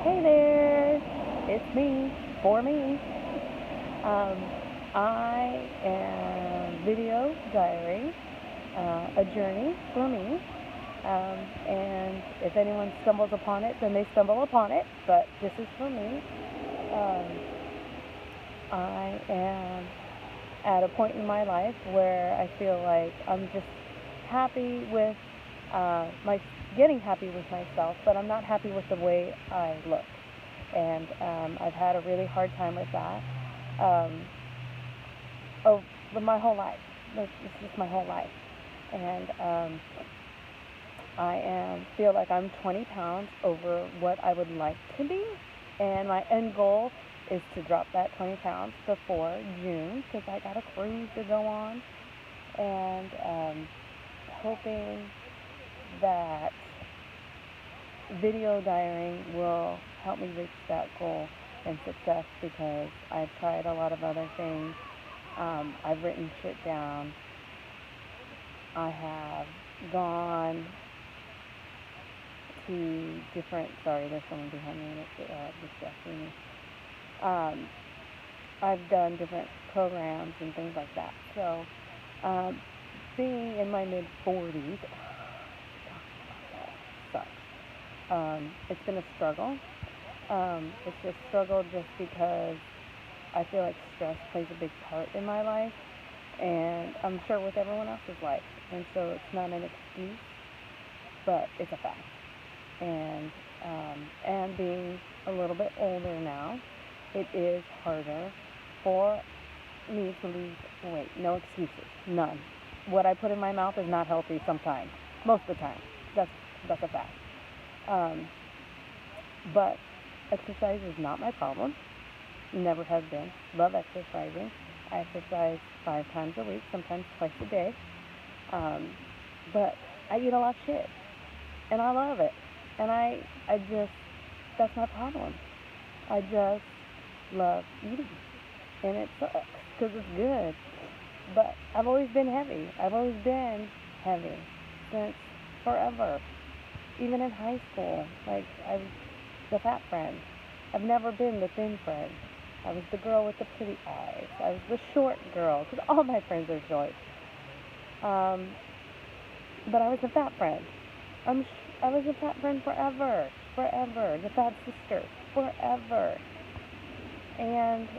Hey there, it's me, for me. Um, I am video diary, a journey for me. And if anyone stumbles upon it, then they stumble upon it, but this is for me. Um, I am at a point in my life where I feel like I'm just happy with my getting happy with myself, but I'm not happy with the way I look. And I've had a really hard time with that. Um, oh, my whole life. It's just my whole life, and feel like I'm 20 pounds over what I would like to be, and my end goal is to drop that 20 pounds before June because I got a cruise to go on, and hoping that video diarying will help me reach that goal and success because I've tried a lot of other things. I've written shit down. I have gone to different. Sorry, there's someone behind me and it's distracting me. Um, I've done different programs and things like that. So, um, being in my mid 40s, sucks. It's been a struggle. It's a struggle just because I feel like stress plays a big part in my life, and I'm sure with everyone else's life. And so it's not an excuse, but it's a fact. And being a little bit older now, it is harder for me to lose weight. No excuses, none. What I put in my mouth is not healthy sometimes, most of the time. That's a fact. Um, but exercise is not my problem. Never has been. Love exercising. I exercise 5 times a week, sometimes twice a day. Um, but I eat a lot of shit, and I love it. And I just, that's my problem. I just love eating, and it sucks because it's good. But I've always been heavy. I've always been heavy since forever. Even in high school, like I was the fat friend. I've never been the thin friend. I was the girl with the pretty eyes. I was the short girl because all my friends are short. Um, but I was the fat friend. I was a fat friend forever, forever. The fat sister, forever. And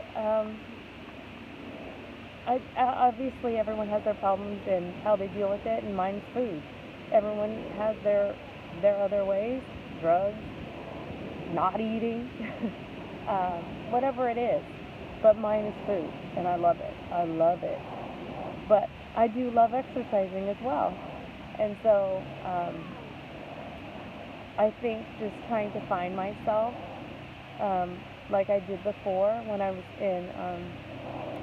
obviously everyone has their problems and how they deal with it, and mine's food. Everyone has their other ways, drugs, not eating, whatever it is. But mine is food, and I love it. I love it. But I do love exercising as well. And so I think just trying to find myself, um, like I did before when I was in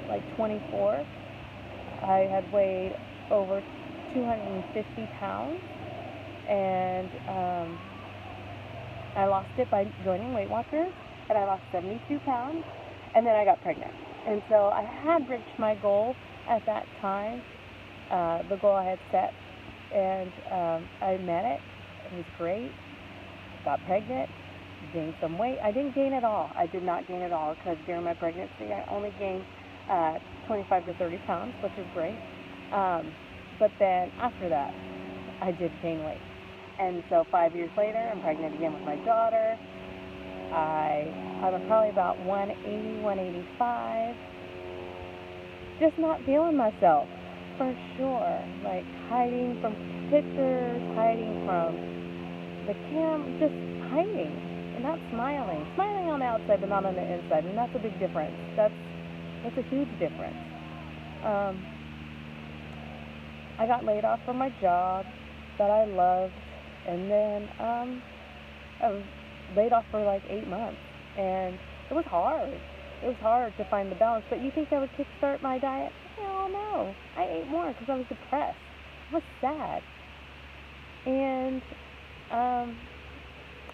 like 24, I had weighed over 250 pounds, and I lost it by joining Weight Watchers, and I lost 72 pounds, and then I got pregnant. And so I had reached my goal at that time, the goal I had set, and I met it. It was great. Got pregnant, gained some weight. I didn't gain it all. I did not gain it all because during my pregnancy I only gained 25 to 30 pounds, which is great. But then after that, I did gain weight. And so 5 years later, I'm pregnant again with my daughter. I'm probably about 180, 185. Just not feeling myself, for sure. Like hiding from pictures, hiding from the camera, just hiding and not smiling. Smiling on the outside, but not on the inside, and that's a big difference. That's a huge difference. Um, I got laid off from my job that I loved, and then I was laid off for like 8 months, and it was hard. It was hard to find the balance. But you think I would kickstart my diet? Hell no. I ate more because I was depressed. I was sad, and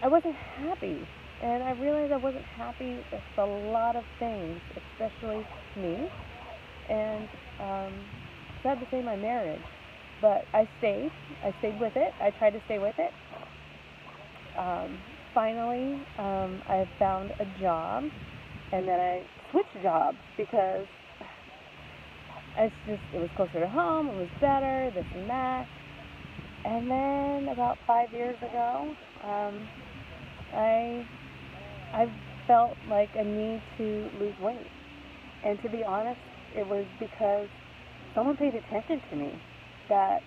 I wasn't happy. And I realized I wasn't happy with a lot of things, especially me. And sad to say, my marriage. But I stayed. I stayed with it. I tried to stay with it. Um, finally, I found a job, and then I switched jobs because it was closer to home, it was better, this and that. And then about 5 years ago, I I felt like a need to lose weight. And to be honest, it was because someone paid attention to me that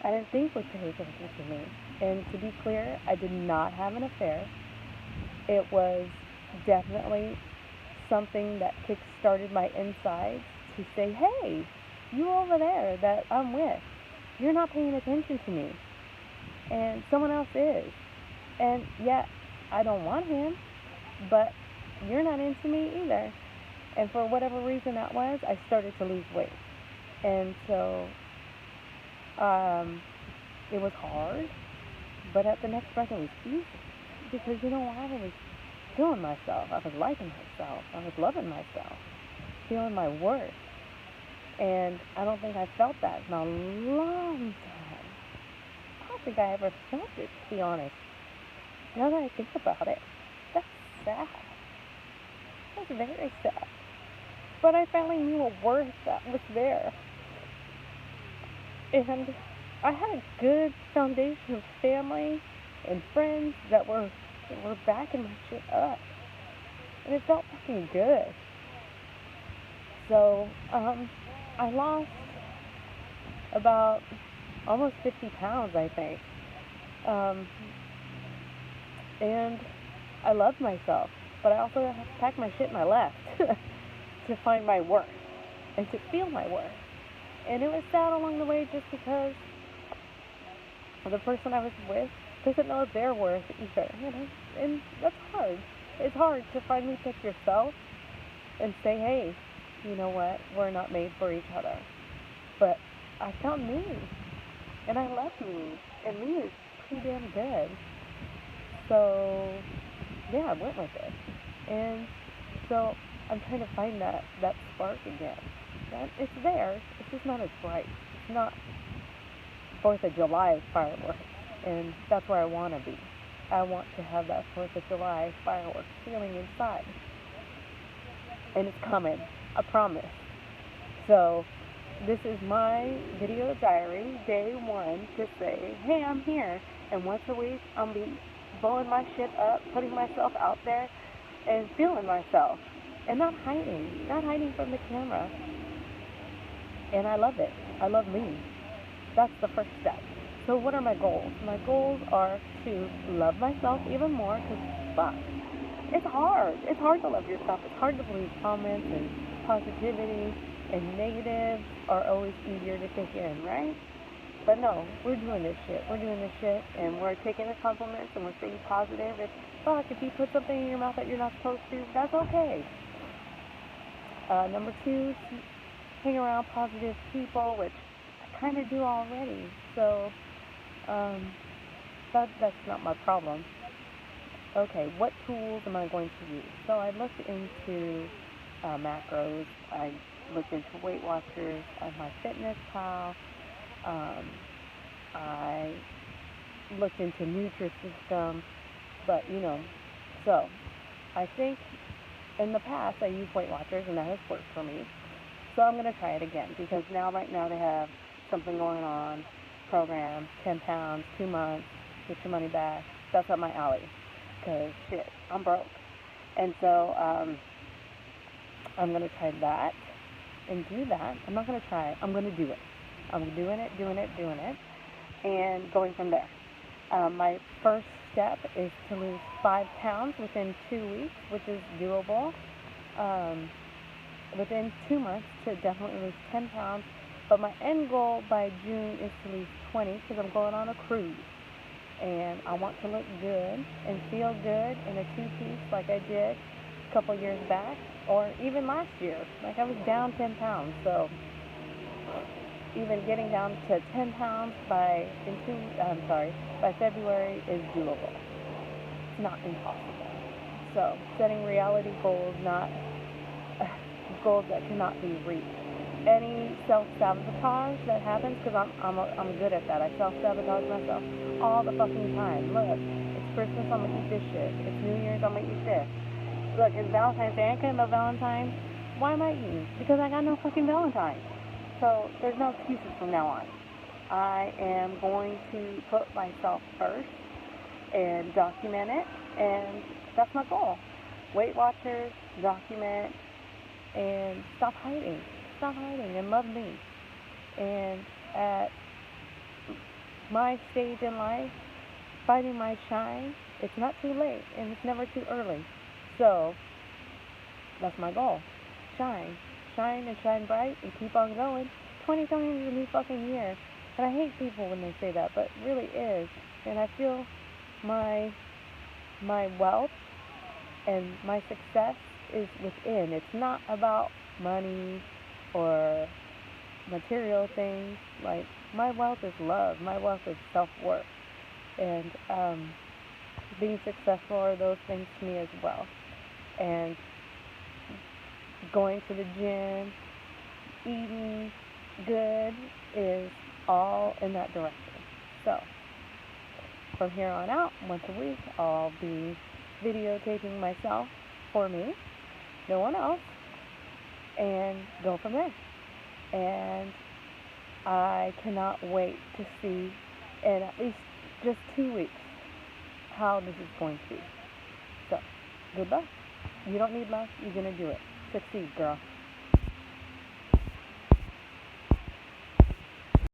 I didn't think would pay attention to me. And to be clear, I did not have an affair. It was definitely something that kick-started my insides to say, hey, you over there that I'm with, you're not paying attention to me. And someone else is. And yet, I don't want him, but you're not into me either. And for whatever reason that was, I started to lose weight. And so, it was hard, but at the next breath it was easy. Because you know what? I was feeling myself. I was liking myself. I was loving myself. Feeling my worth. And I don't think I felt that in a long time. I don't think I ever felt it, to be honest. Now that I think about it, that's sad. That's very sad. But I finally knew a worth that was there. And I had a good foundation of family and friends that were backing my shit up. And it felt fucking good. So, I lost about almost 50 pounds, I think. And I loved myself. But I also had to pack my shit and I left to find my worth and to feel my worth. And it was sad along the way just because the person I was with doesn't know their worth either, you know, and that's hard. It's hard to finally pick yourself and say, hey, you know what, we're not made for each other. But I found me, and I love me, and me is pretty damn good. So, yeah, I went with it. And so I'm trying to find that spark again. And it's there, it's just not as bright. It's not 4th of July fireworks, and that's where I want to be. I want to have that 4th of July fireworks feeling inside. And it's coming, I promise. So, this is my video diary, day 1, to say, hey, I'm here. And once a week, I'll be blowing my shit up, putting myself out there, and feeling myself. And not hiding from the camera. And I love it. I love me. That's the first step. So what are my goals? My goals are to love myself even more, because fuck, it's hard. It's hard to love yourself. It's hard to believe comments and positivity and negatives are always easier to take in, right? But no, we're doing this shit. And we're taking the compliments and we're staying positive. And fuck, if you put something in your mouth that you're not supposed to, that's okay. Number 2, hang around positive people, which I kind of do already. So, that's not my problem. Okay, what tools am I going to use? So I looked into macros. I looked into Weight Watchers and MyFitnessPal. I looked into Nutrisystem, but so I think in the past I used Weight Watchers and that has worked for me. So I'm going to try it again because right now they have something going on, program, 10 pounds, 2 months, get your money back. That's up my alley because shit, I'm broke. And so I'm going to try that and do that. I'm not going to try it. I'm going to do it. I'm doing it, and going from there. My first step is to lose 5 pounds within 2 weeks, which is doable. Within 2 months to definitely lose 10 pounds. But my end goal by June is to lose 20 because I'm going on a cruise. And I want to look good and feel good in a 2-piece like I did a couple years back or even last year. Like I was down 10 pounds. So even getting down to 10 pounds by February is doable. It's not impossible. So setting reality goals, not goals that cannot be reached. Any self-sabotage that happens, because I'm good at that. I self-sabotage myself all the fucking time. Look, it's Christmas, I'm gonna eat this shit. It's New Year's, I'm gonna eat this. Look, it's Valentine's Day. I ain't cutting no Valentine. Why am I eating? Because I got no fucking Valentine. So there's no excuses from now on. I am going to put myself first and document it, and that's my goal. Weight Watchers, document, and stop hiding. Stop hiding and love me. And at my stage in life, finding my shine, it's not too late and it's never too early. So that's my goal. Shine. Shine and shine bright and keep on going. 2020 is a new fucking year. And I hate people when they say that, but it really is. And I feel my wealth and my success is within. It's not about money or material things. Like, my wealth is love. My wealth is self-worth. And being successful are those things to me as well. And going to the gym, eating good is all in that direction. So from here on out, once a week, I'll be videotaping myself for me, no one else, and go from there. And I cannot wait to see in at least just 2 weeks how this is going to be. So, good luck. You don't need luck. You're going to do it. Succeed, girl.